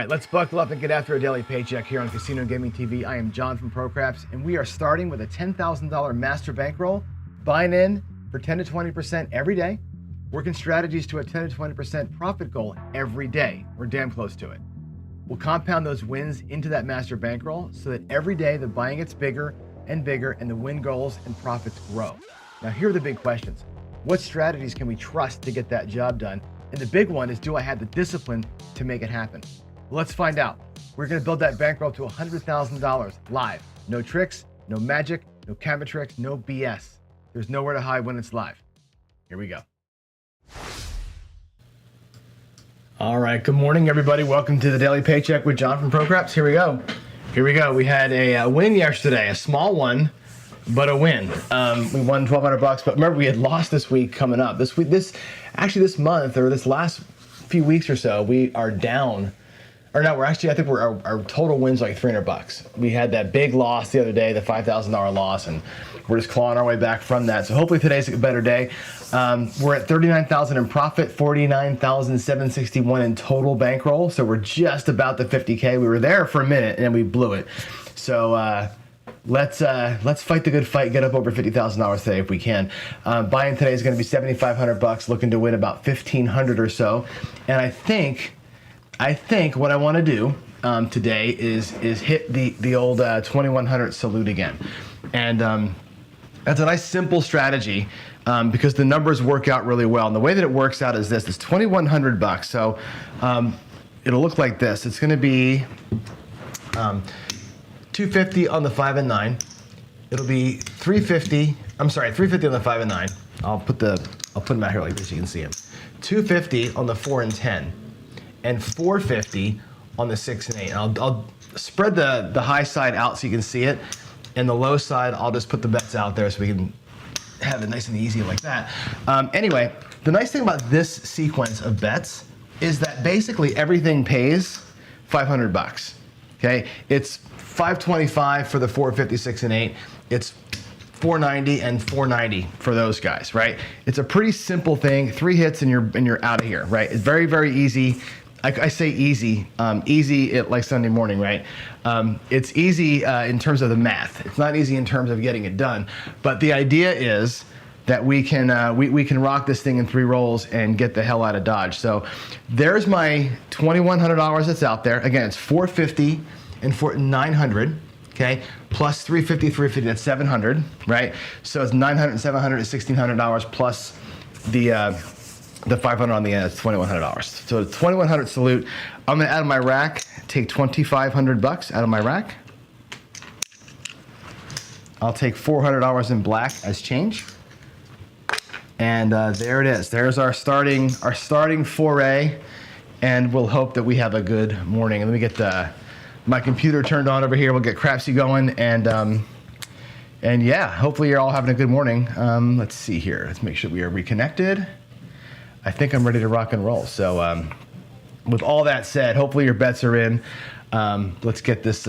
right, let's buckle up and get after a daily paycheck here on Casino Gaming TV. I am John from ProCraps, and we are starting with a $10,000 master bankroll, buying in for 10 to 20% every day, working strategies to a 10 to 20% profit goal every day. We're damn close to it. We'll compound those wins into that master bankroll so that every day the buying gets bigger and bigger and the win goals and profits grow. Now, here are the big questions. What strategies can we trust to get that job done? And the big one is, do I have the discipline to make it happen? Well, let's find out. We're gonna build that bankroll to $100,000 live. No tricks, no magic, no camera tricks, no BS. There's nowhere to hide when it's live. Here we go. All right, good morning, everybody. Welcome to the Daily Paycheck with John from ProCraps. Here we go. Here we go. We had a win yesterday, a small one, but a win. We won $1,200, but remember we had lost this week coming up. This month or this last few weeks or so, we are down. Or no, I think our total win's like $300. We had that big loss the other day, the $5,000 loss, and we're just clawing our way back from that. So hopefully today's a better day. We're at $39,000 in profit, $49,761 in total bankroll. So we're just about the 50K. We were there for a minute and then we blew it. So let's fight the good fight, get up over $50,000 today if we can. Buying today is going to be $7,500, looking to win about $1,500 or so. And I think what I want to do today is hit the old 2100 salute again. And that's a nice simple strategy because the numbers work out really well. And the way that it works out is this: it's $2,100. So it'll look like this. It's going to be 250 on the 5 and 9. It'll be 350. I'm sorry, 350 on the 5 and 9. I'll put them out here like this. You can see them. 250 on the 4 and 10. And 450 on the 6 and 8. And I'll spread the high side out so you can see it, and the low side I'll just put the bets out there so we can have it nice and easy like that. Anyway, the nice thing about this sequence of bets is that basically everything pays $500. Okay, it's $525 for the 450, 6 and 8. It's $490 and $490 for those guys, right? It's a pretty simple thing. 3 hits and you're out of here, right? It's very, very easy. I say easy, like Sunday morning, right? It's easy in terms of the math. It's not easy in terms of getting it done. But the idea is that we can rock this thing in 3 rolls and get the hell out of Dodge. So there's my $2,100 that's out there. Again, it's $450 and $900. Okay, plus 350, that's 700, right? So it's 900 and 700 is $1,600 plus the 500 on the end. It's $2,100. So the 2,100 salute. I'm gonna out of my rack take $2,500 out of my rack. I'll take $400 in black as change, and there it is. There's our starting foray, and we'll hope that we have a good morning. And let me get my computer turned on over here. We'll get Crapsy going, and yeah, hopefully you're all having a good morning. Let's see here. Let's make sure we are reconnected. I think I'm ready to rock and roll. So with all that said, hopefully your bets are in. Let's get this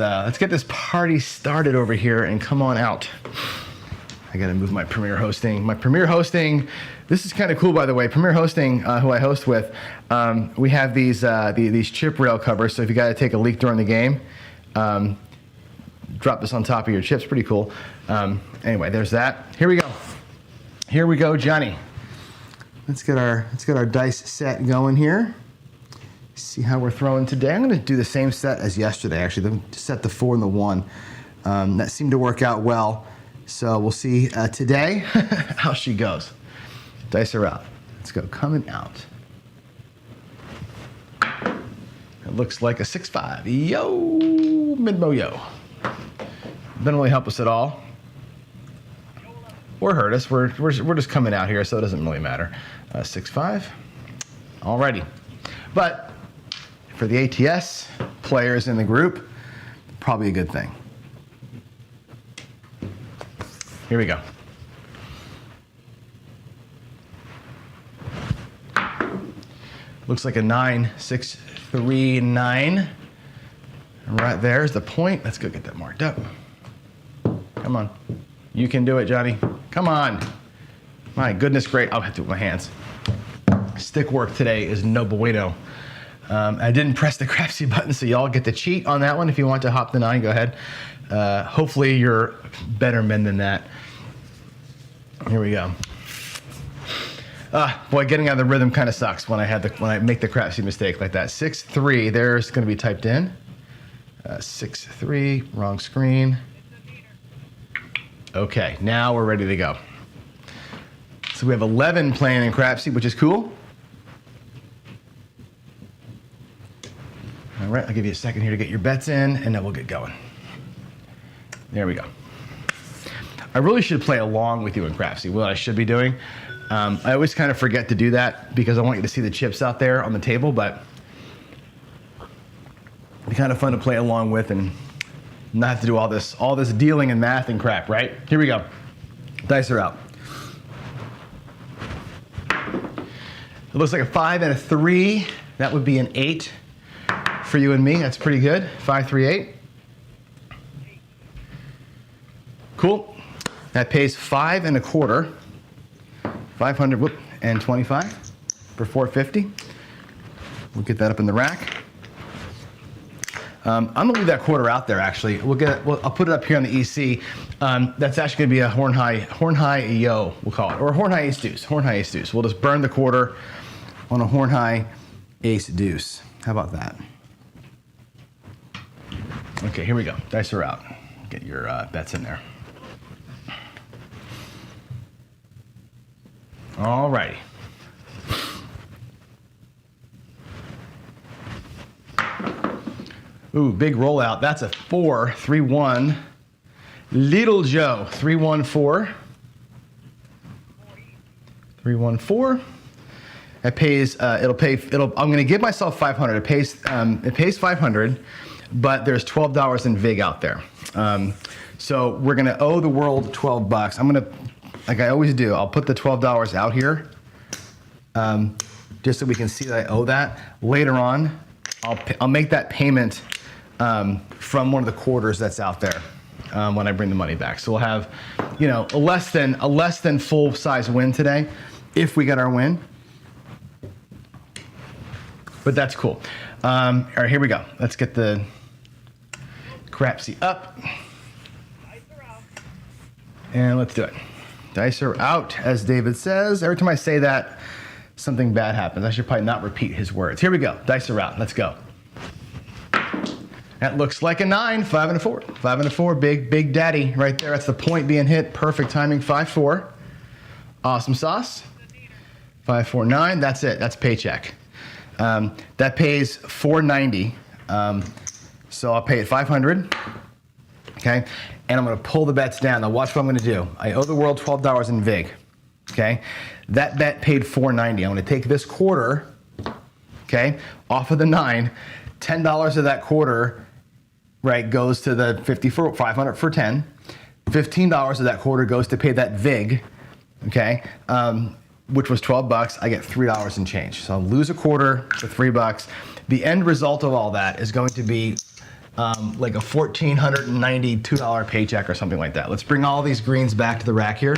party started over here and come on out. I gotta move my Premier Hosting. My Premier Hosting, this is kind of cool, by the way. Premier Hosting, who I host with, we have these chip rail covers. So if you gotta take a leak during the game, drop this on top of your chips. Pretty cool. Anyway, there's that. Here we go. Here we go, Johnny. Let's get our dice set going here. See how we're throwing today. I'm gonna do the same set as yesterday. Actually, set the 4 and the 1. That seemed to work out well. So we'll see today how she goes. Dice are out. Let's go. Coming out. It looks like a 6-5. Yo, Midmo yo. Doesn't really help us at all, or hurt us. We're just coming out here, so it doesn't really matter. 6-5. Alrighty. But for the ATS players in the group, probably a good thing. Here we go. Looks like a 9, 6, 3, 9. Right there's the point. Let's go get that marked up. Come on. You can do it, Johnny. Come on. My goodness, great. I'll have to do it with my hands. Stick work today is no bueno. I didn't press the crapsy button, so y'all get to cheat on that one. If you want to hop the 9, go ahead. Hopefully you're better men than that. Here we go. Boy, getting out of the rhythm kind of sucks when I make the crapsy mistake like that. 6-3, there's going to be typed in. 6-3, wrong screen. Okay, now we're ready to go. So we have 11 playing in crapsy, which is cool. All right, I'll give you a second here to get your bets in, and then we'll get going. There we go. I really should play along with you in crapsy, what I should be doing. I always kind of forget to do that because I want you to see the chips out there on the table, but it'd be kind of fun to play along with and not have to do all this dealing and math and crap, right? Here we go. Dice are out. It looks like a 5 and a 3. That would be an 8 for you and me. That's pretty good. 5, 3, 8. Cool. That pays 5 1/4. 500 and 25 for 450. We'll get that up in the rack. I'm gonna leave that quarter out there. Actually, I'll put it up here on the EC. That's actually gonna be a horn high yo, we'll call it, or a horn high ace deuce. Horn high ace deuce. We'll just burn the quarter on a horn high ace deuce. How about that? Okay, here we go. Dice are out. Get your bets in there. All righty. Ooh, big rollout. That's a 4, 3, 1. Little Joe, 3, 1, 4. 3, 1, 4. That pays. I'm going to give myself 500. It pays 500, but there's $12 in vig out there. So we're going to owe the world $12. I'm going to, like I always do, I'll put the $12 out here, just so we can see that I owe that. Later on, I'll make that payment from one of the quarters that's out there when I bring the money back. So we'll have, a less than full size win today, if we get our win. But that's cool. All right, here we go. Let's get the crapsy up. And let's do it. Dice are out, as David says. Every time I say that, something bad happens. I should probably not repeat his words. Here we go. Dice are out. Let's go. That looks like a 9, 5 and a 4. 5 and a 4, big daddy right there. That's the point being hit. Perfect timing, 5-4. Awesome sauce. 5, 4, 9. That's it. That's paycheck. That pays $490. So I'll pay it $500. Okay, and I'm going to pull the bets down. Now watch what I'm going to do. I owe the world $12 in vig. Okay, that bet paid $490. I'm going to take this quarter, okay, off of the 9. $10 of that quarter, right, goes to the 50 for 500 for 10. $15 of that quarter goes to pay that vig, okay, which was $12. I get $3 in change. So I'll lose a quarter for $3. The end result of all that is going to be like a $1,492 paycheck or something like that. Let's bring all these greens back to the rack here.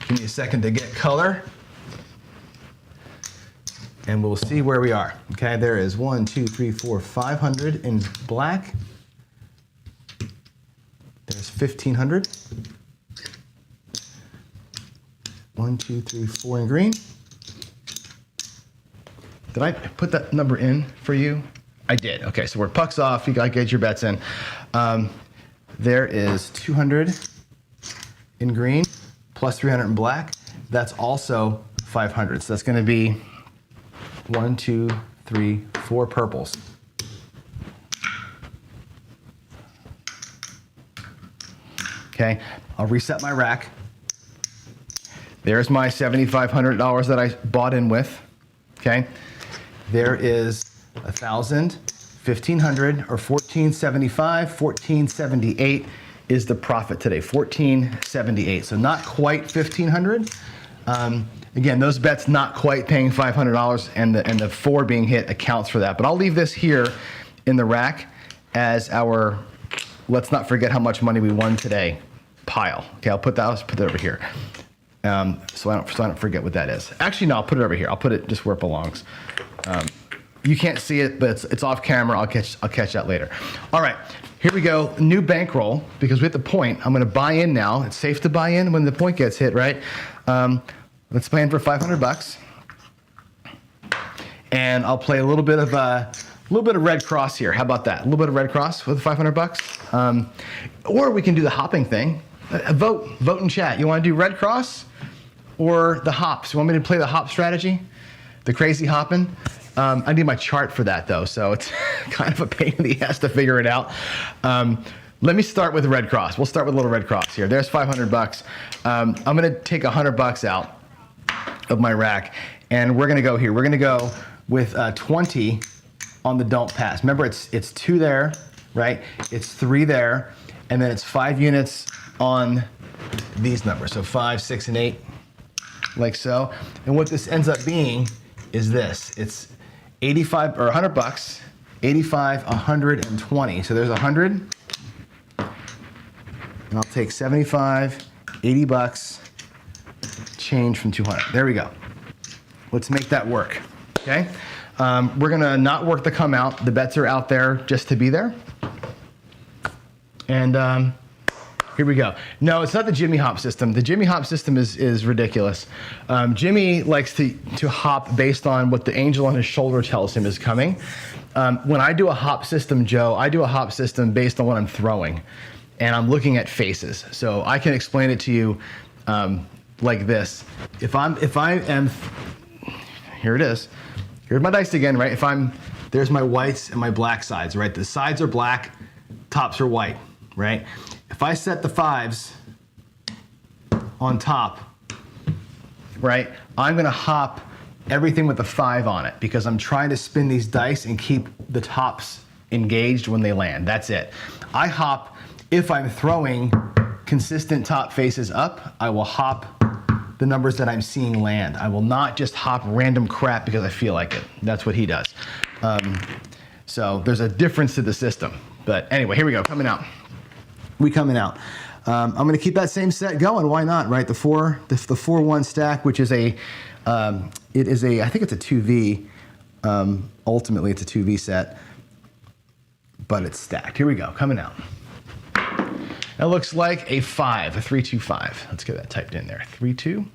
Give me a second to get color. And we'll see where we are. Okay, there is 1, 2, 3, 4, 500 in black. There's 1,500. 1, 2, 3, 4 in green. Did I put that number in for you? I did. Okay, so we're pucks off. You gotta get your bets in. There is 200 in green plus 300 in black. That's also 500. So that's gonna be 1, 2, 3, 4 purples. Okay, I'll reset my rack. There's my $7,500 that I bought in with. Okay, there is 1,000, 1,500, or 1,475. 1,478 is the profit today. 1,478. So not quite 1,500. Again, those bets not quite paying $500, and the 4 being hit accounts for that. But I'll leave this here in the rack as our let's not forget how much money we won today pile. Okay, I'll put that over here. So I don't forget what that is. Actually, no, I'll put it over here. I'll put it just where it belongs. You can't see it, but it's off camera. I'll catch that later. All right, here we go. New bankroll, because we hit the point. I'm gonna buy in now. It's safe to buy in when the point gets hit, right? Let's play in for $500. And I'll play a little bit of red cross here. How about that? A little bit of red cross with $500. Or we can do the hopping thing. Vote in chat. You want to do red cross or the hops? You want me to play the hop strategy? The crazy hopping? I need my chart for that though, so it's kind of a pain in the ass to figure it out. Let me start with red cross. We'll start with a little red cross here. There's $500. I'm gonna take $100 out of my rack, and we're gonna go here. We're gonna go with 20 on the don't pass. Remember, it's 2 there, right? It's 3 there, and then it's 5 units on these numbers. So 5, 6, and 8, like so. And what this ends up being is this. It's 85 or $100, 85, 120. So there's 100, and I'll take 75, $80, change from 200. There we go. Let's make that work. Okay. We're gonna not work the come out. The bets are out there just to be there. And here we go. No, it's not the Jimmy hop system. The Jimmy hop system is ridiculous. Jimmy likes to hop based on what the angel on his shoulder tells him is coming. When I do a hop system, Joe, I do a hop system based on what I'm throwing, and I'm looking at faces. So I can explain it to you like this. If I am, here it is. Here's my dice again, right? There's my whites and my black sides, right? The sides are black, tops are white, right? If I set the 5s on top, right, I'm gonna hop everything with a 5 on it because I'm trying to spin these dice and keep the tops engaged when they land. That's it. I hop, if I'm throwing consistent top faces up, I will hop the numbers that I'm seeing land. I will not just hop random crap because I feel like it. That's what he does. So there's a difference to the system. But anyway, here we go, coming out. Coming out. I'm gonna keep that same set going, why not, right? The 4-1 stack, which is I think it's a 2V. Ultimately, it's a 2V set, but it's stacked. Here we go, coming out. That looks like a 5, a 3-2-5. Let's get that typed in there. 3-2.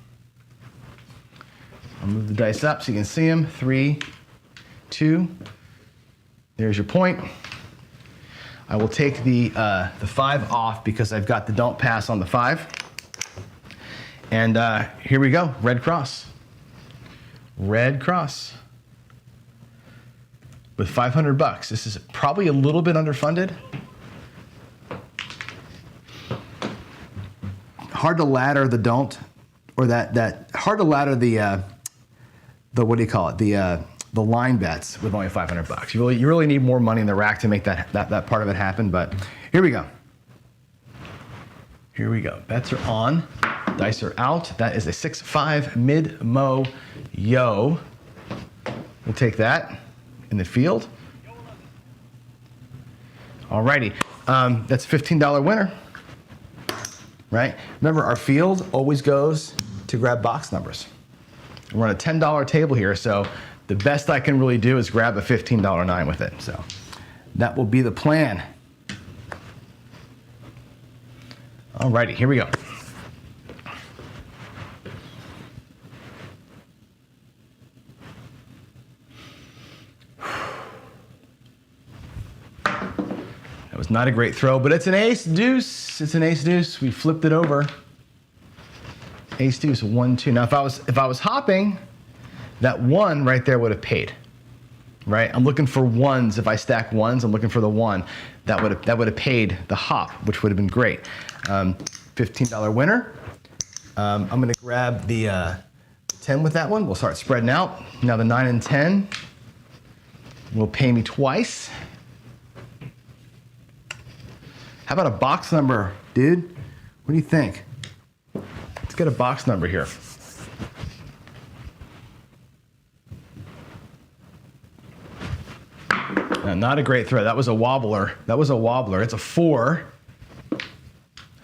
I'll move the dice up so you can see them. 3, 2. There's your point. I will take the 5 off because I've got the don't pass on the 5. And here we go, red cross. Red cross. With $500. This is probably a little bit underfunded. Hard to ladder the don't, or that hard to ladder the what do you call it? The line bets with only $500. You really need more money in the rack to make that part of it happen. But here we go. Here we go. Bets are on. Dice are out. That is a 6-5 mid-mo yo. We'll take that in the field. Alrighty. That's a $15 winner. Right? Remember, our field always goes to grab box numbers. We're on a $10 table here, so the best I can really do is grab a $15 9 with it. So that will be the plan. Alrighty, here we go. That was not a great throw, but it's an ace deuce. It's an ace deuce. We flipped it over. Ace deuce, 1, 2. Now if I was hopping, that 1 right there would have paid. Right? I'm looking for 1s. If I stack 1s, I'm looking for the 1. That would have paid the hop, which would have been great. $15 winner. I'm gonna grab the 10 with that one. We'll start spreading out. Now the 9 and 10 will pay me twice. How about a box number, dude? What do you think? Let's get a box number here. Not a great throw. That was a wobbler. That was a wobbler. It's a 4.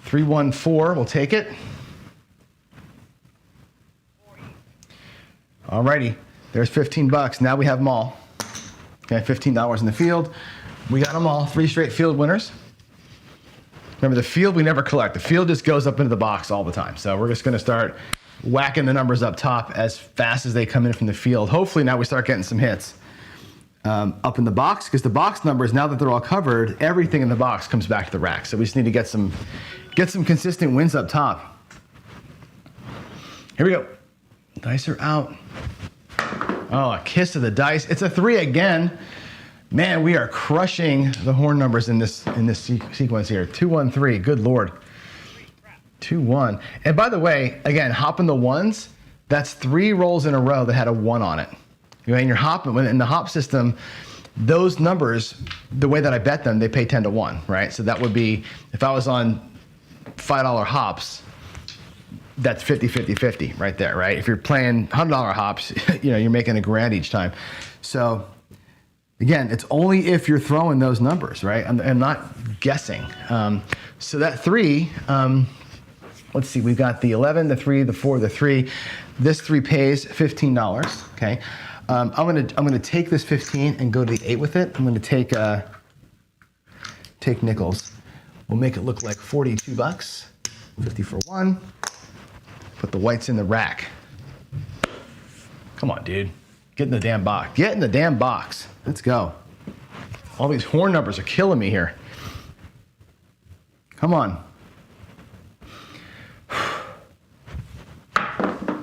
3-1-4. We'll take it. Alrighty, there's 15 bucks. Now we have them all. Okay, $15 in the field. We got them all, 3 straight field winners. Remember, the field we never collect. The field just goes up into the box all the time. So we're just gonna start whacking the numbers up top as fast as they come in from the field. Hopefully now we start getting some hits up in the box, because the box numbers, now that they're all covered, everything in the box comes back to the rack. So we just need to get some consistent wins up top. Here we go. Dice are out. Oh, a kiss of the dice. It's a 3 again. Man, we are crushing the horn numbers in this sequence here. 2, 1, 3. Good Lord. 2, 1. And by the way, again, hopping the ones, that's 3 rolls in a row that had a 1 on it. You know, and you're hopping, in the hop system, those numbers, the way that I bet them, they pay 10 to 1, right? So that would be, if I was on $5 hops, that's 50, 50, 50 right there, right? If you're playing $100 hops, you know, you're making a grand each time. So again, it's only if you're throwing those numbers, right? I'm not guessing. So that 3, let's see, we've got the 11, the 3, the 4, the 3. This 3 pays $15, okay? I'm gonna take this 15 and go to the 8 with it. I'm gonna take nickels. We'll make it look like 42 bucks. 50 for 1. Put the whites in the rack. Come on, dude. Get in the damn box. Get in the damn box. Let's go. All these horn numbers are killing me here. Come on.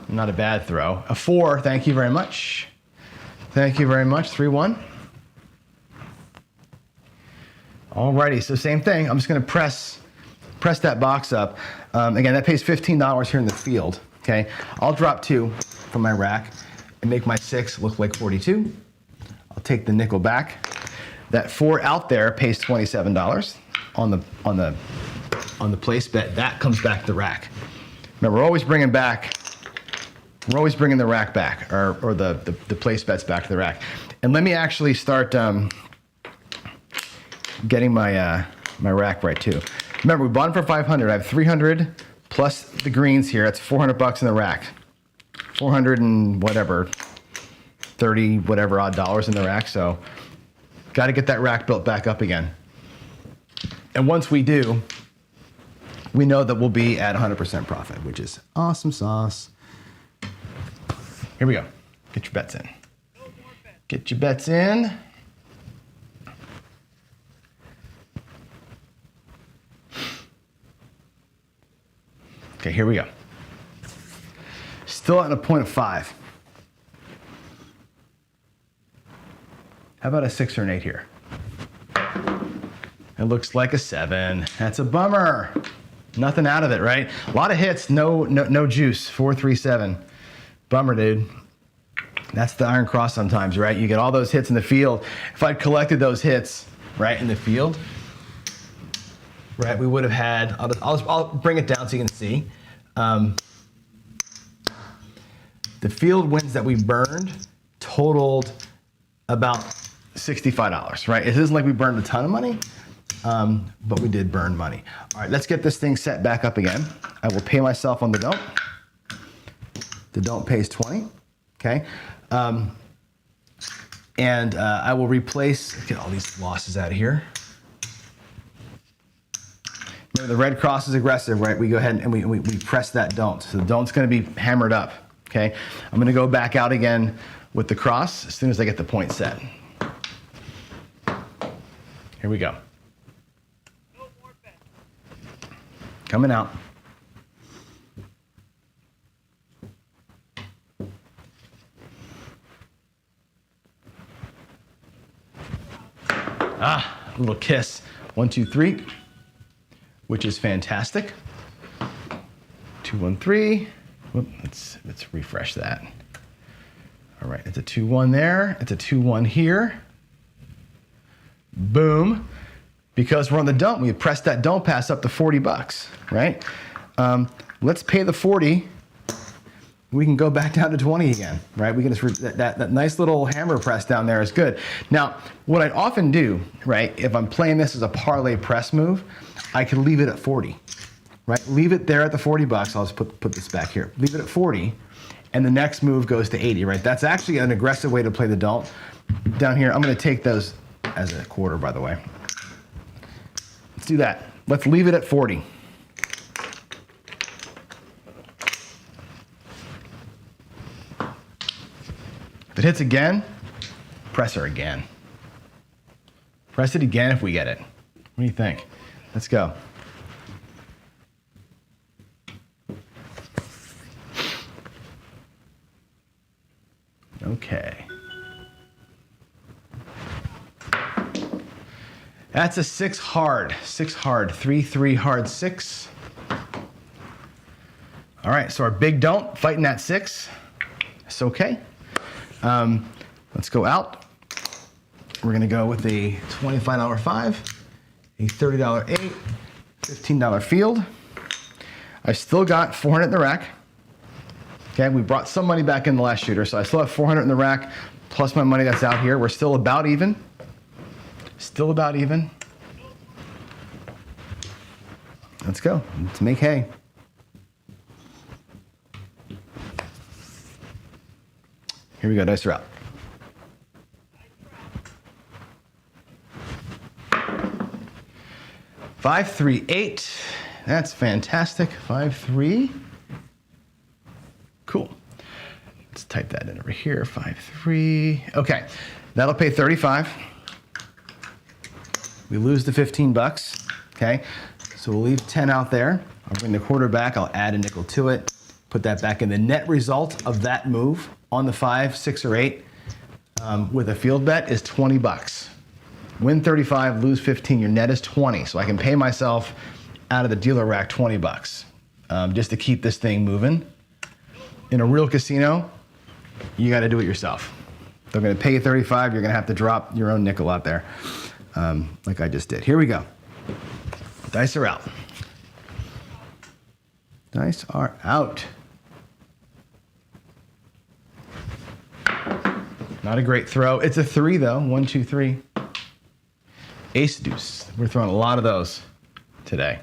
Not a bad throw. A 4, thank you very much. Thank you very much, 3, 1. Alrighty, so same thing. I'm just gonna press that box up. Again, that pays $15 here in the field, okay? I'll drop 2 from my rack and make my 6 look like 42. I'll take the nickel back. That 4 out there pays $27 on the place bet. That comes back to the rack. Remember, we're always bringing the rack back, or the place bets back to the rack. And let me actually start getting my rack right too. Remember, we bought them for 500. I have 300 plus the greens here. That's 400 bucks in the rack. 400 and whatever, 30 whatever odd dollars in the rack. So got to get that rack built back up again. And once we do, we know that we'll be at 100% profit, which is awesome sauce. Here we go. Get your bets in. Get your bets in. Okay, here we go. Still at a point of 5. How about a 6 or an 8 here? It looks like a 7. That's a bummer. Nothing out of it, right? A lot of hits, no juice. 4, 3, 7. Bummer, dude. That's the iron cross sometimes, right? You get all those hits in the field. If I'd collected those hits, right, in the field, right, we would have had, I'll bring it down so you can see. The field wins that we burned totaled about $65, right? It isn't like we burned a ton of money, but we did burn money. All right, let's get this thing set back up again. I will pay myself on the don't. The don't pays 20, okay? And I will replace, get all these losses out of here. Remember, the red cross is aggressive, right? We go ahead and we press that don't. So the don't's gonna be hammered up, okay? I'm gonna go back out again with the cross as soon as I get the point set. Here we go. Coming out. Ah, a little kiss. 1, 2, 3, which is fantastic. 2, 1, 3. Whoop, let's refresh that. All right, it's a 2, 1 there. It's a 2, 1 here. Boom. Because we're on the don't, we press that don't pass up to 40 bucks, right? Let's pay the 40. We can go back down to 20 again, right? We can just, that nice little hammer press down there is good. Now, what I often do, right, if I'm playing this as a parlay press move, I can leave it at 40, right? Leave it there at the 40 bucks. I'll just put this back here. Leave it at 40, and the next move goes to 80, right? That's actually an aggressive way to play the don't. Down here, I'm gonna take those as a quarter, by the way. Let's do that. Let's leave it at 40. If it hits again, press her again. Press it again if we get it. What do you think? Let's go. Okay. That's a 6 hard. 6 hard. 3-3 hard 6. All right, so our big don't, fighting that 6. It's okay. Let's go out. We're gonna go with a $25 5, a $30 8, $15 field. I still got 400 in the rack. Okay, we brought some money back in the last shooter, so I still have 400 in the rack, plus my money that's out here. We're still about even. Still about even. Let's go. Let's make hay. Here we go, dice are out. Five, 3, 8. That's fantastic. 5, 3. Cool. Let's type that in over here. 5, 3. Okay, that'll pay 35. We lose the 15 bucks. Okay, so we'll leave 10 out there. I'll bring the quarter back. I'll add a nickel to it. Put that back in. The net result of that move on the 5, 6, or 8 with a field bet is 20 bucks. Win 35, lose 15. Your net is 20. So I can pay myself out of the dealer rack 20 bucks just to keep this thing moving. In a real casino, you got to do it yourself. They're going to pay you 35. You're going to have to drop your own nickel out there, like I just did. Here we go. Dice are out. Dice are out. Not a great throw. It's a 3 though. 1, 2, 3. Ace deuce. We're throwing a lot of those today.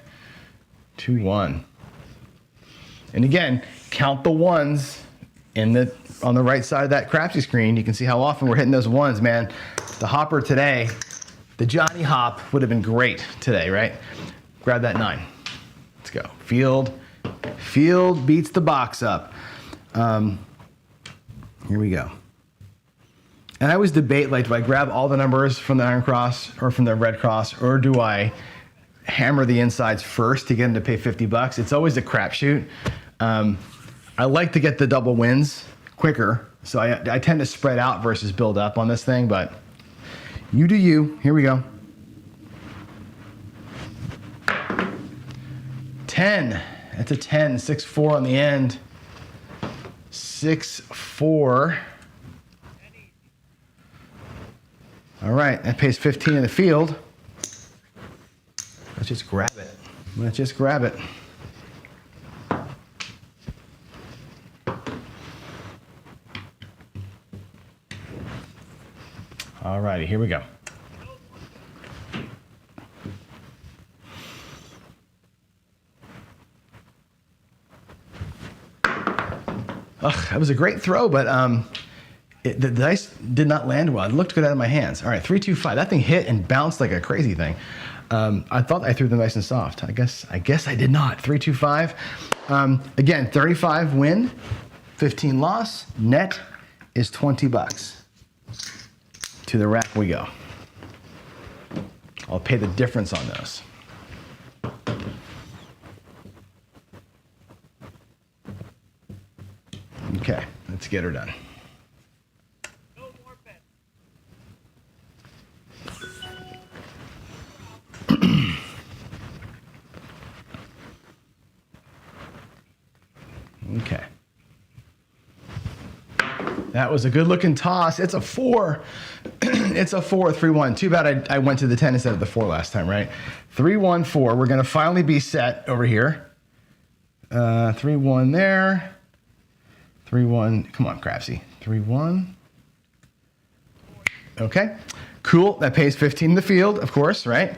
2, 1. And again, count the ones on the right side of that crapsy screen. You can see how often we're hitting those ones, man. The hopper today, the Johnny hop would have been great today, right? Grab that 9. Let's go. Field beats the box up. Here we go. And I always debate, like, do I grab all the numbers from the iron cross or from the red cross, or do I hammer the insides first to get them to pay 50 bucks? It's always a crapshoot. I like to get the double wins quicker, so I tend to spread out versus build up on this thing, but you do you. Here we go. 10. That's a 10. 6, 4 on the end. 6, 4. All right, that pays 15 in the field. Let's just grab it. Let's just grab it. All righty, here we go. Ugh, that was a great throw, but the dice did not land well. It looked good out of my hands. All right, 3, 2, 5. That thing hit and bounced like a crazy thing. I thought I threw them nice and soft. I guess I did not. 3, 2, 5. Again, 35 win, 15 loss. Net is 20 bucks. To the rack we go. I'll pay the difference on those. Okay, let's get her done. No more bets. Okay. That was a good looking toss. It's a 4. It's a 4, 3, 1. Too bad I went to the 10 instead of the 4 last time, right? 3, 1, 4. We're gonna finally be set over here. 3, 1 there. 3, 1. Come on, Crapsy. 3, 1. Okay, cool. That pays 15 in the field, of course, right?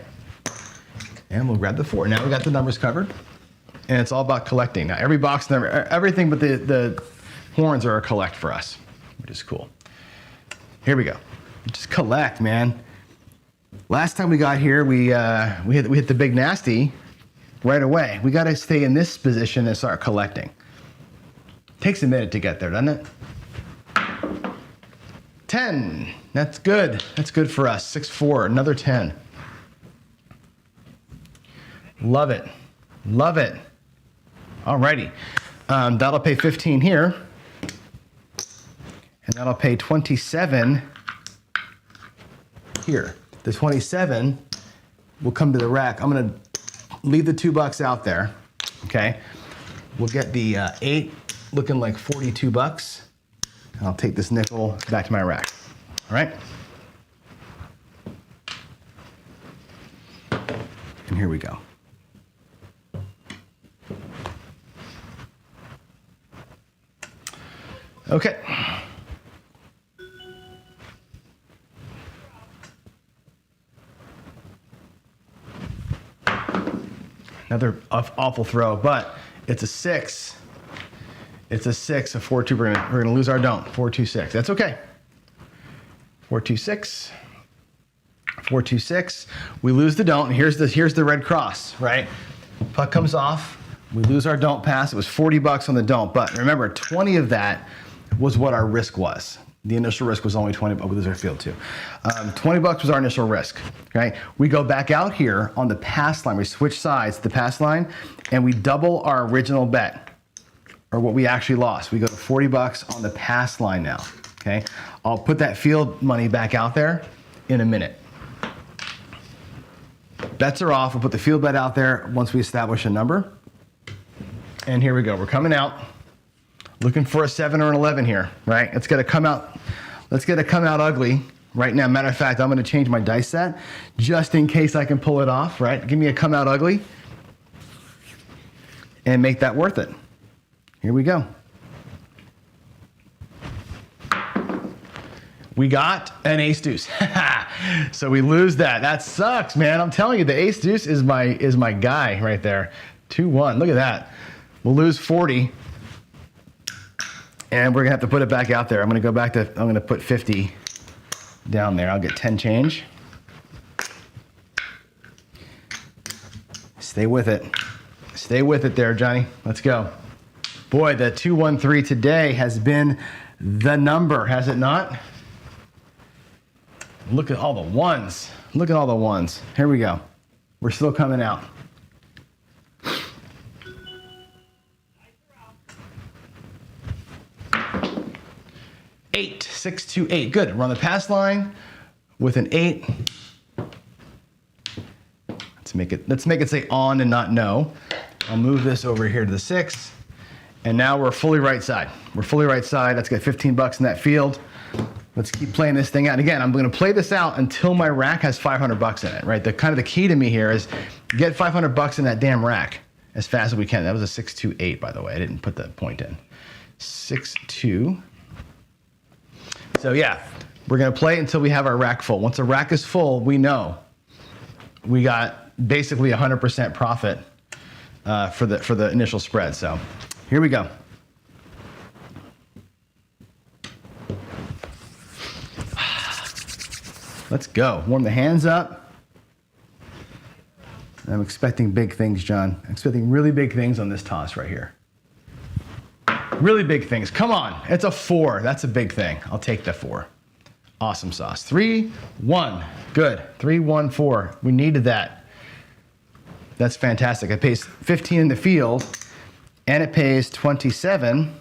And we'll grab the 4. Now we got the numbers covered, and it's all about collecting. Now every box number, everything but the horns are a collect for us, which is cool. Here we go. Just collect, man. Last time we got here, we hit the big nasty right away. We got to stay in this position and start collecting. Takes a minute to get there, doesn't it? 10. That's good. That's good for us. 6-4. Another 10. Love it. Love it. Alrighty. That'll pay 15 here. And that'll pay 27 here. The 27 will come to the rack. I'm going to leave the $2 out there. Okay. We'll get the 8 looking like 42 bucks. And I'll take this nickel back to my rack. All right. And here we go. Okay. Another awful throw, but it's a 6. It's a 6, a 4-2. We're gonna lose our don't. 4-2-6. That's okay. 4-2-6. 4-2-6. We lose the don't. And here's the red cross, right? Puck comes off. We lose our don't pass. It was 40 bucks on the don't, but remember, 20 of that was what our risk was. The initial risk was only 20, but we lose our field too. 20 bucks was our initial risk, okay? We go back out here on the pass line. We switch sides to the pass line, and we double our original bet, or what we actually lost. We go to 40 bucks on the pass line now, okay? I'll put that field money back out there in a minute. Bets are off. We'll put the field bet out there once we establish a number. And here we go. We're coming out. Looking for a 7 or an 11 here, right? It's gonna come out, let's get it come out ugly right now. Matter of fact, I'm gonna change my dice set just in case I can pull it off, right? Give me a come out ugly and make that worth it. Here we go. We got an ace deuce. So we lose that. That sucks, man. I'm telling you, the ace deuce is my guy right there. 2-1, look at that. We'll lose 40. And we're gonna have to put it back out there. I'm gonna put 50 down there. I'll get 10 change. Stay with it. Stay with it there, Johnny. Let's go. Boy, the 2-1-3 today has been the number, has it not? Look at all the ones. Look at all the ones. Here we go. We're still coming out. 8, 6, 2, 8. Good. We're on the pass line with an 8. Let's make it say on and not no. I'll move this over here to the 6. And now we're fully right side. We're fully right side. Let's get 15 bucks in that field. Let's keep playing this thing out. And again, I'm going to play this out until my rack has 500 bucks in it, right? The key to me here is get 500 bucks in that damn rack as fast as we can. That was a 6, 2, 8, by the way. I didn't put the point in. 6, 2. So yeah, we're gonna play until we have our rack full. Once the rack is full, we know we got basically 100% profit for the initial spread. So here we go. Let's go. Warm the hands up. I'm expecting big things, John. I'm expecting really big things on this toss right here. Really big things. Come on. It's a 4. That's a big thing. I'll take the 4. Awesome sauce. 3, 1. Good. 3, 1, 4. We needed that. That's fantastic. It pays 15 in the field, and it pays 27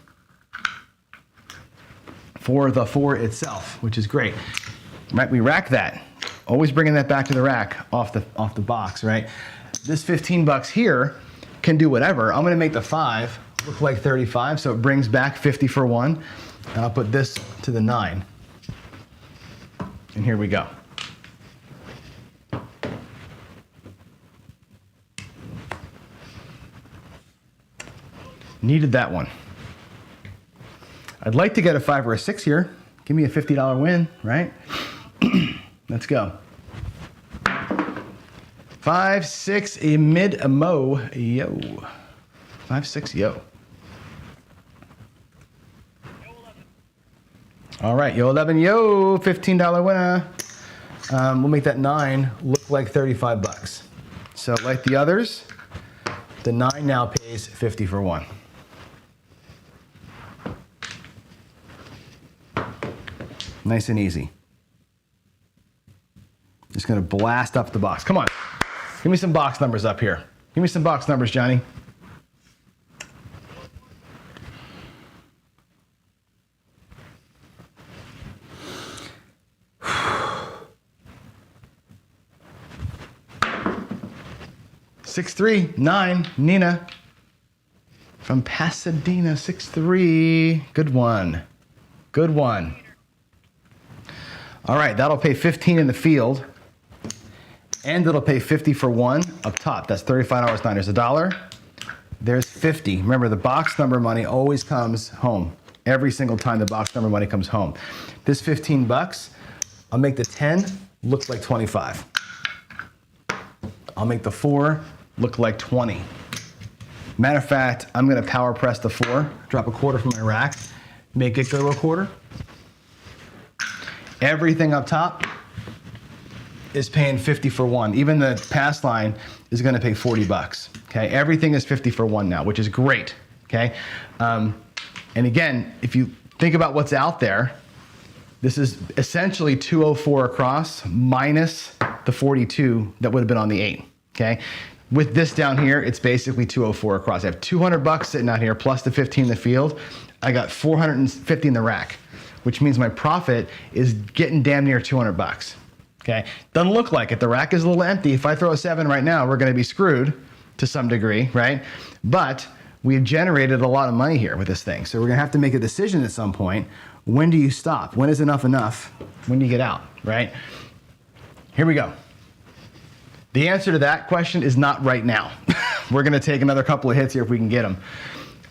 for the 4 itself, which is great. Right? We rack that. Always bringing that back to the rack off the box, right? This 15 bucks here can do whatever. I'm going to make the 5 look like 35, so it brings back 50 for 1. And I'll put this to the 9. And here we go. Needed that one. I'd like to get a 5 or a 6 here. Give me a $50 win, right? Let's go. 5, 6, a mid, a mo, yo. 5, 6, yo. All right, yo 11, yo, $15 winner. We'll make that 9 look like 35 bucks. So like the others, the 9 now pays 50 for 1. Nice and easy. Just gonna blast up the box. Come on, give me some box numbers up here. Give me some box numbers, Johnny. Six, 3, 9, Nina from Pasadena, 6-3. Good one. Good one. All right, that'll pay 15 in the field, and it'll pay 50 for 1 up top. That's $35.09. There's $1. There's 50. Remember, the box number money always comes home. Every single time the box number money comes home. This 15 bucks, I'll make the 10 look like 25. I'll make the 4 look like 20. Matter of fact, I'm gonna power press the 4, drop a quarter from my rack, make it go to a quarter. Everything up top is paying 50 for 1. Even the pass line is gonna pay 40 bucks, okay? Everything is 50 for 1 now, which is great, okay? And again, if you think about what's out there, this is essentially 204 across minus the 42 that would have been on the 8, okay? With this down here, it's basically 204 across. I have 200 bucks sitting out here plus the 15 in the field. I got 450 in the rack, which means my profit is getting damn near 200 bucks, okay? Doesn't look like it. The rack is a little empty. If I throw a 7 right now, we're gonna be screwed to some degree, right? But we've generated a lot of money here with this thing. So we're gonna have to make a decision at some point. When do you stop? When is enough enough? When do you get out, right? Here we go. The answer to that question is not right now. We're gonna take another couple of hits here if we can get them.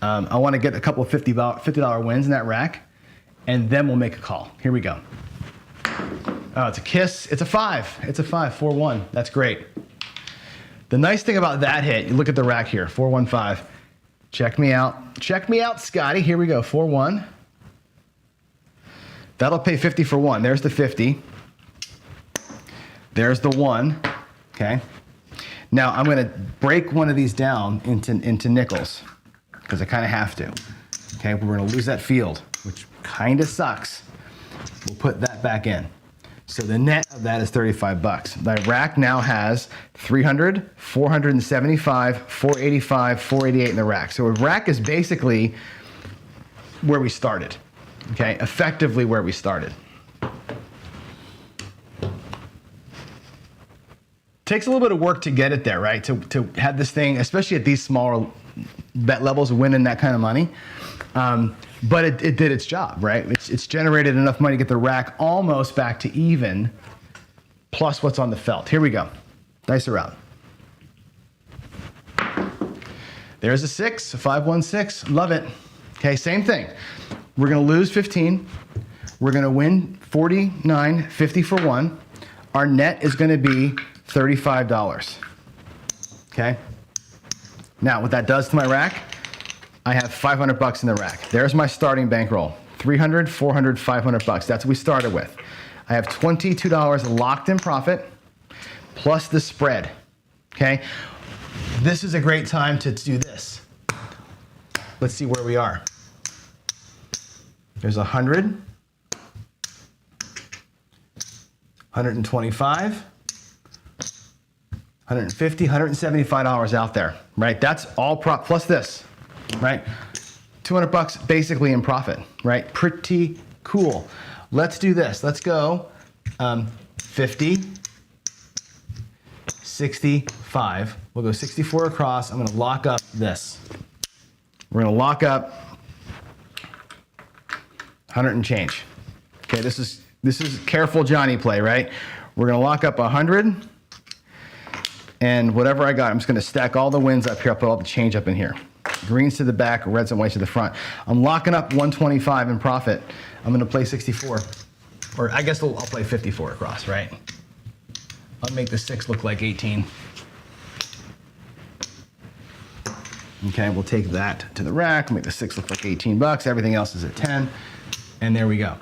I wanna get a couple of $50 wins in that rack, and then we'll make a call. Here we go. Oh, it's a kiss. It's a 5. It's a 5, 4-1. That's great. The nice thing about that hit, you look at the rack here, 4-1-5. Check me out. Check me out, Scotty. Here we go, 4-1. That'll pay 50 for 1. There's the 50. There's the 1. Okay. Now I'm gonna break one of these down into nickels because I kind of have to. Okay, we're gonna lose that field, which kind of sucks. We'll put that back in. So the net of that is 35 bucks. My rack now has 300, 475, 485, 488 in the rack. So a rack is basically where we started. Okay, effectively where we started. Takes a little bit of work to get it there, right? To have this thing, especially at these smaller bet levels, winning that kind of money. But it did its job, right? It's generated enough money to get the rack almost back to even, plus what's on the felt. Here we go. Dice are out. There's a 6, a 5-1-6. Love it. Okay, same thing. We're gonna lose 15. We're gonna win 49, 50 for 1. Our net is gonna be $35. Okay? Now, what that does to my rack, I have 500 bucks in the rack. There's my starting bankroll. 300, 400, 500 bucks. That's what we started with. I have $22 locked in profit plus the spread. Okay? This is a great time to do this. Let's see where we are. There's 100, 125, 150, $175 out there, right? That's all plus this, right? 200 bucks basically in profit, right? Pretty cool. Let's do this. Let's go 50, 65. We'll go 64 across. I'm gonna lock up this. We're gonna lock up 100 and change. Okay, this is careful Johnny play, right? We're gonna lock up 100, and whatever I got, I'm just gonna stack all the wins up here. I'll put all the change up in here. Greens to the back, reds and whites to the front. I'm locking up 125 in profit. I'm gonna play 64. Or I guess I'll play 54 across, right? I'll make the 6 look like 18. Okay, we'll take that to the rack, make the 6 look like 18 bucks. Everything else is at 10. And there we go.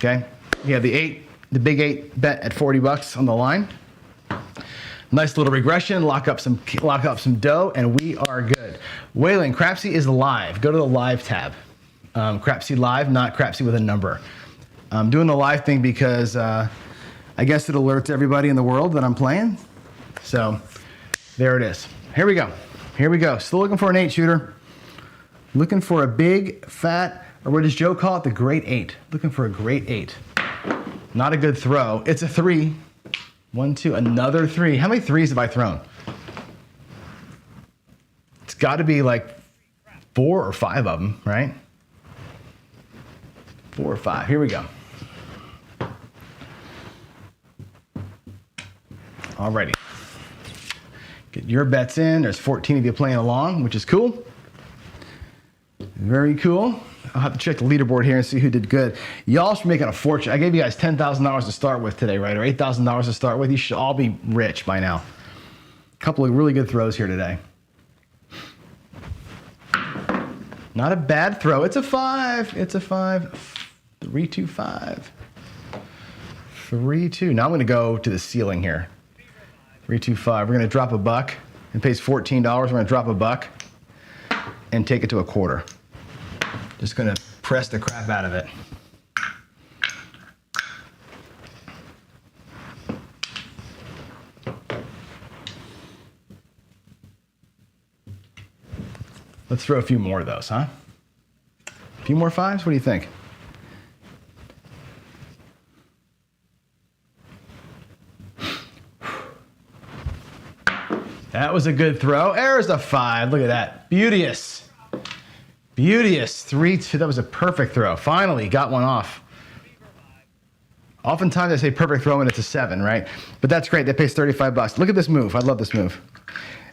okay? You have the big 8 bet at 40 bucks on the line. Nice little regression, lock up some dough, and we are good. Waylon, Crapsy is live. Go to the live tab. Crapsy live, not Crapsy with a number. I'm doing the live thing because I guess it alerts everybody in the world that I'm playing. So there it is. Here we go. Here we go. Still looking for an 8 shooter. Looking for a big, fat, or what does Joe call it? The great 8. Looking for a great 8. Not a good throw. It's a 3. 1, 2, another 3. How many 3s have I thrown? It's got to be like 4 or 5 of them, right? 4 or 5. Here we go. Alrighty. Get your bets in. There's 14 of you playing along, which is cool. Very cool. I'll have to check the leaderboard here and see who did good. Y'all should be making a fortune. I gave you guys $10,000 to start with today, right? Or $8,000 to start with. You should all be rich by now. A couple of really good throws here today. Not a bad throw. It's a 5. It's a 5. 3, 2, 5. 3, 2. Now I'm going to go to the ceiling here. 3, 2, 5. We're going to drop a buck. It pays $14. We're going to drop a buck and take it to a quarter. Just going to press the crap out of it. Let's throw a few more of those, huh? A few more 5s? What do you think? That was a good throw. There's a 5. Look at that. Beauteous. Beauteous. 3, 2. That was a perfect throw. Finally got one off. Oftentimes I say perfect throw and it's a 7, right? But that's great. That pays 35 bucks. Look at this move. I love this move.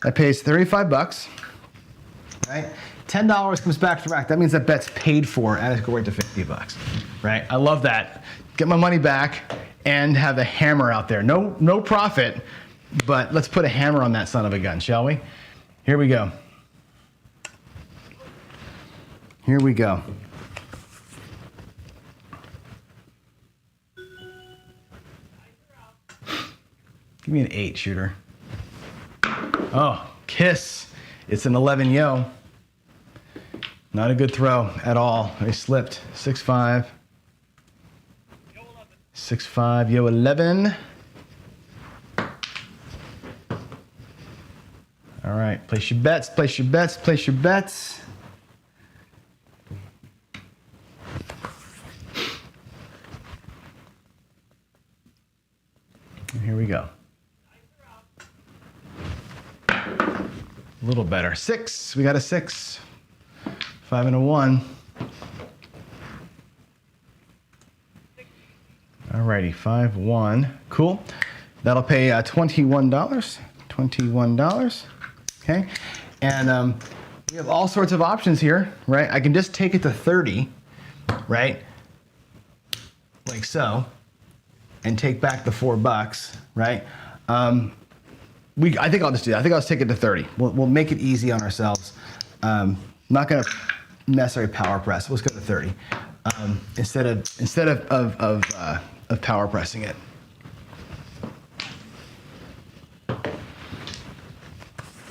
That pays 35 bucks. Right? $10 comes back to rack. That means that bet's paid for and it's going to 50 bucks. Right? I love that. Get my money back and have a hammer out there. No profit. But let's put a hammer on that son of a gun, shall we? Here we go. Here we go. Give me an 8 shooter. Oh, kiss. It's an 11 yo. Not a good throw at all. I slipped. 6-5. 6-5 yo 11. All right, place your bets, place your bets, place your bets. And here we go. A little better. 6, we got a 6. 5 and a 1. All righty, 5, 1. Cool. That'll pay $21. $21. Okay, and we have all sorts of options here, right? I can just take it to 30, right? Like so, and take back the 4 bucks, right? I think I'll just do that. I think I'll just take it to 30. We'll make it easy on ourselves. Not gonna necessarily power press. Let's go to 30 instead of power pressing it.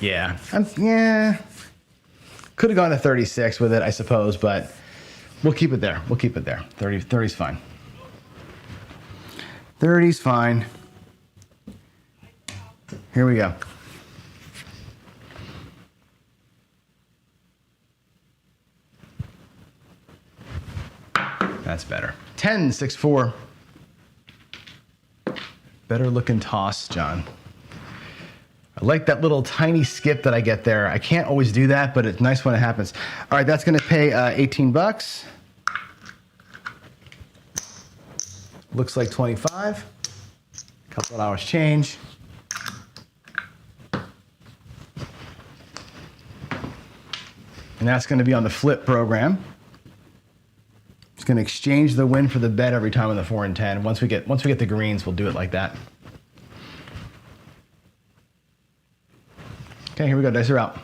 Yeah, could have gone to 36 with it, I suppose, but we'll keep it there. We'll keep it there. 30's fine. 30's fine. Here we go. That's better. 10, 6, 4. Better looking toss, John. I like that little tiny skip that I get there. I can't always do that, but it's nice when it happens. All right, that's gonna pay 18 bucks. Looks like 25. Couple of hours change. And that's gonna be on the flip program. It's gonna exchange the win for the bet every time on the 4 and 10. Once we get the greens, we'll do it like that. Okay, here we go. Dice are out.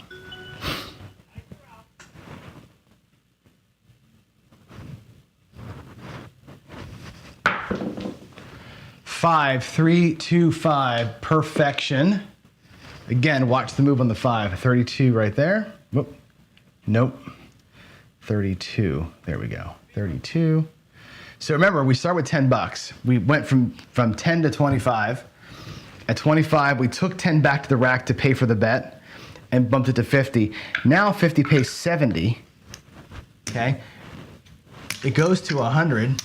5, 3, 2, 5, perfection. Again, watch the move on the 5. 32 right there. Whoop. Nope. 32. There we go. 32. So remember, we start with $10. We went from 10 to 25. At 25, we took 10 back to the rack to pay for the bet and bumped it to 50. Now 50 pays 70. Okay. It goes to 100.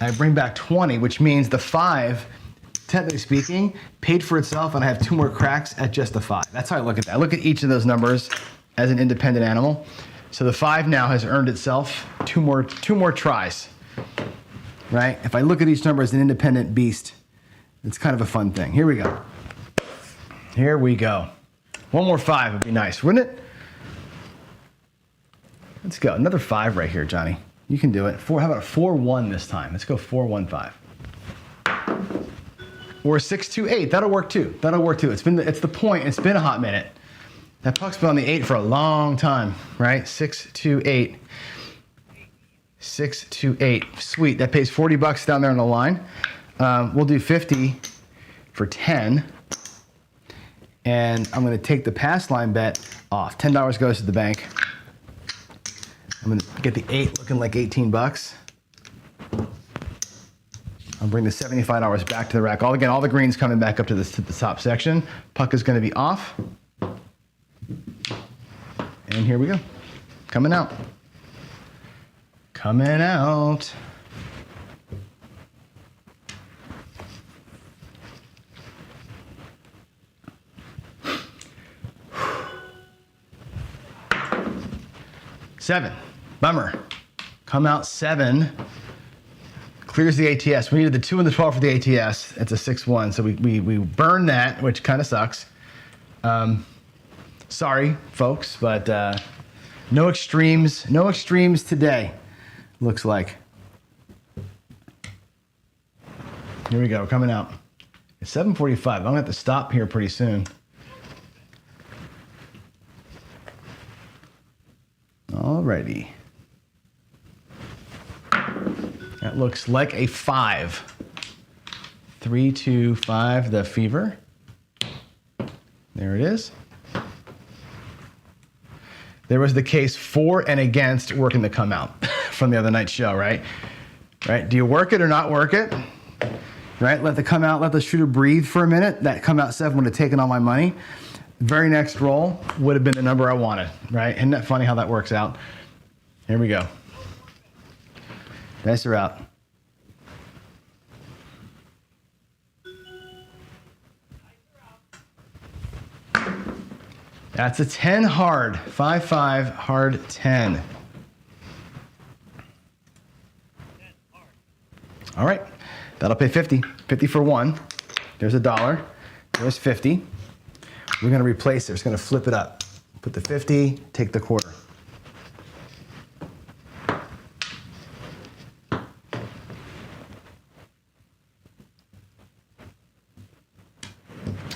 I bring back 20, which means the 5, technically speaking, paid for itself, and I have 2 more cracks at just the 5. That's how I look at that. I look at each of those numbers as an independent animal. So the 5 now has earned itself 2 more tries, right? If I look at each number as an independent beast, it's kind of a fun thing. Here we go. Here we go. One more 5 would be nice, wouldn't it? Let's go. Another 5 right here, Johnny. You can do it. How about a 4-1 this time? Let's go 4-1-5. Or a 6-2-8. That'll work too. That'll work too. It's the point. It's been a hot minute. That puck's been on the 8 for a long time, right? 6-2-8. 6-2-8. Sweet. That pays $40 down there on the line. We'll do 50 for 10. And I'm going to take the pass line bet off. $10 goes to the bank. I'm going to get the 8 looking like $18. I'll bring the $75 back to the rack. All the greens coming back up to the top section. Puck is going to be off. And here we go. Coming out. Coming out. Seven. Bummer. Come out 7. Clears the ATS. We needed the 2 and the 12 for the ATS. It's a 6-1, so we burned that, which kind of sucks. Sorry, folks, but no extremes. No extremes today, looks like. Here we go, coming out. It's 7:45. I'm going to have to stop here pretty soon. Alrighty. That looks like a 5. 3, 2, 5, the fever. There it is. There was the case for and against working the come out from the other night's show, right? Right? Do you work it or not work it? Right? Let the come out, let the shooter breathe for a minute. That come out 7 would have taken all my money. Very next roll would have been the number I wanted, right? Isn't that funny how that works out? Here we go. Dice are out. That's a 10 hard. 5-5 hard 10. All right. That'll pay 50. 50 for 1. There's $1. There's 50. We're going to replace it. It's going to flip it up. Put the 50, take the quarter.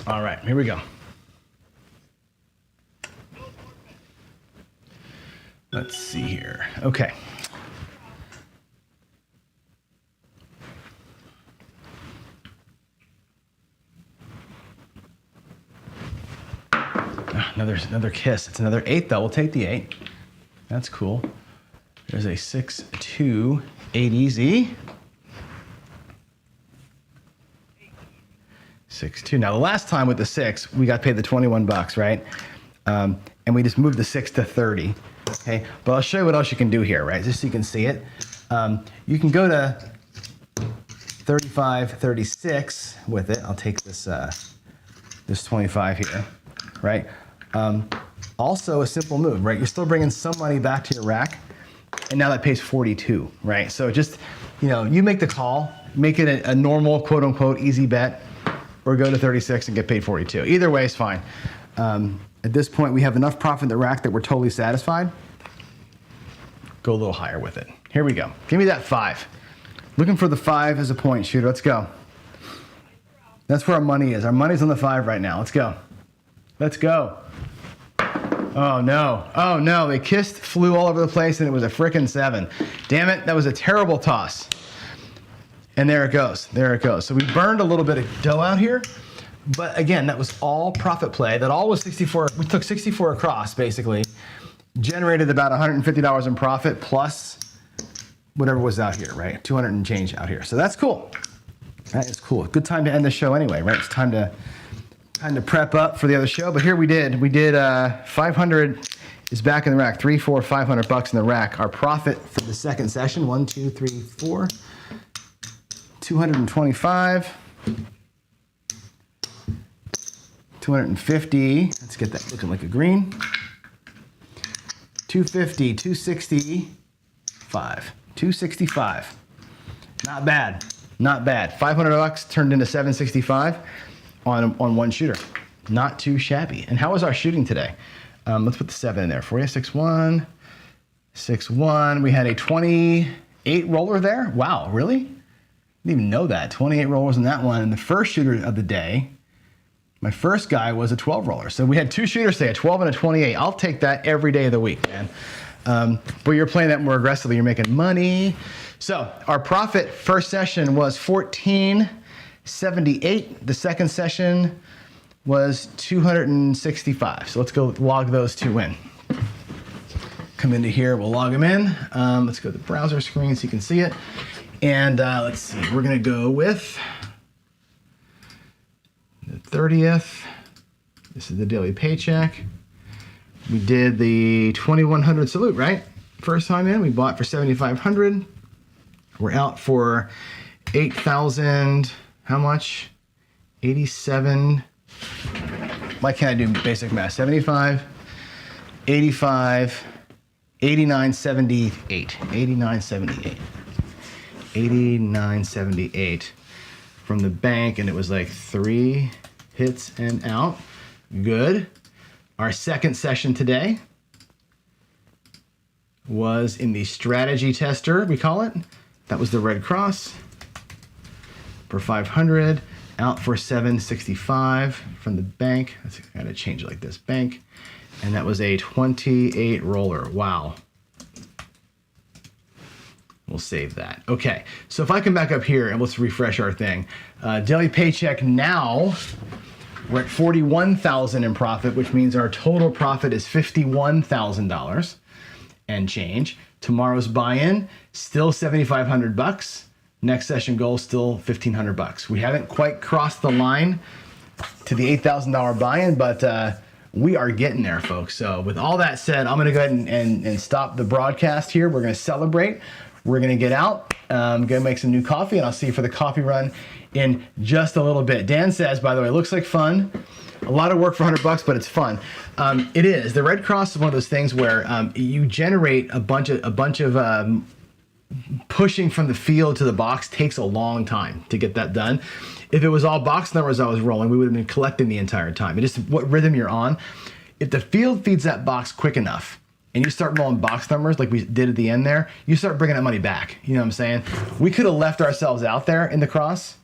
All right, here we go. Let's see here. Okay. Another kiss. It's another 8 though. We'll take the 8. That's cool. There's a 6-2, 8 easy. 6-2. Now the last time with the 6, we got paid the $21, right? And we just moved the 6 to 30. Okay, but I'll show you what else you can do here, right? Just so you can see it. You can go to 35, 36 with it. I'll take this this 25 here, right? Also a simple move, right? You're still bringing some money back to your rack, and now that pays 42, right? So just, you make the call, make it a normal, quote unquote, easy bet, or go to 36 and get paid 42. Either way is fine. At this point, we have enough profit in the rack that we're totally satisfied. Go a little higher with it. Here we go. Give me that 5. Looking for the 5 as a point shooter. Let's go. That's where our money is. Our money's on the 5 right now. Let's go. Let's go. Oh no. Oh no. They kissed, flew all over the place, and it was a frickin' 7. Damn it. That was a terrible toss. And there it goes. There it goes. So we burned a little bit of dough out here. But again, that was all profit play. That all was 64. We took 64 across, basically. Generated about $150 in profit plus whatever was out here, right? 200 and change out here. So that's cool. That is cool. Good time to end the show anyway, right? It's time to prep up for the other show. But here we did 500 is back in the rack. 3, 4, $500 in the rack. Our profit for the second session, 1, 2, 3, 4, 225, 250. Let's get that looking like a green. 250, 265, 265. Not bad, not bad. $500 turned into 765 on one shooter. Not too shabby. And how was our shooting today? Let's put the 7 in there for you. 6-1, 6-1. We had a 28 roller there. Wow, really? Didn't even know that. 28 rollers in that one. And the first shooter of the day, my first guy was a 12 roller. So we had 2 shooters today, a 12 and a 28. I'll take that every day of the week, man. But you're playing that more aggressively. You're making money. So our profit first session was $14.78. The second session was $265. So let's go log those 2 in. Come into here, we'll log them in. Let's go to the browser screen so you can see it. And let's see, we're gonna go with the 30th. This is the daily paycheck. We did the 2100 salute, right? First time in, we bought for 7,500. We're out for 8,000, how much? 87. Why can't I do basic math? 75, 85, 89.78. 89.78. 89.78 from the bank, and it was like 3 hits and out. Good. Our second session today was in the strategy tester, we call it. That was the Red Cross for 500. Out for 765 from the bank. I gotta change it like this, bank. And that was a 28 roller, wow. We'll save that. Okay, so if I come back up here and let's refresh our thing. Daily paycheck now, we're at 41,000 in profit, which means our total profit is $51,000 and change. Tomorrow's buy-in, still 7,500 bucks. Next session goal, still $1,500. We haven't quite crossed the line to the $8,000 buy-in, but we are getting there, folks. So with all that said, I'm gonna go ahead and stop the broadcast here. We're gonna celebrate. We're gonna get out, go make some new coffee, and I'll see you for the coffee run in just a little bit. Dan says, by the way, it looks like fun. A lot of work for $100, but it's fun. It is. The Red Cross is one of those things where you generate a bunch of pushing from the field to the box takes a long time to get that done. If it was all box numbers I was rolling, we would have been collecting the entire time. It just what rhythm you're on. If the field feeds that box quick enough and you start rolling box numbers like we did at the end there, you start bringing that money back. You know what I'm saying? We could have left ourselves out there in the cross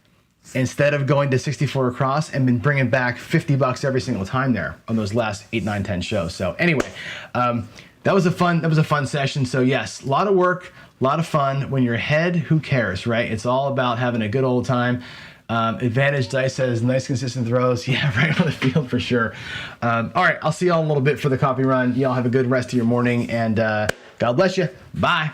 instead of going to 64 across and been bringing back $50 every single time there on those last 8, 9, 10 shows. So anyway, that was a fun session. So yes, a lot of work, a lot of fun. When you're ahead, who cares, right? It's all about having a good old time. Advantage Dice says, nice consistent throws. Yeah, right on the field for sure. All right, I'll see y'all in a little bit for the coffee run. Y'all have a good rest of your morning, and God bless you. Bye.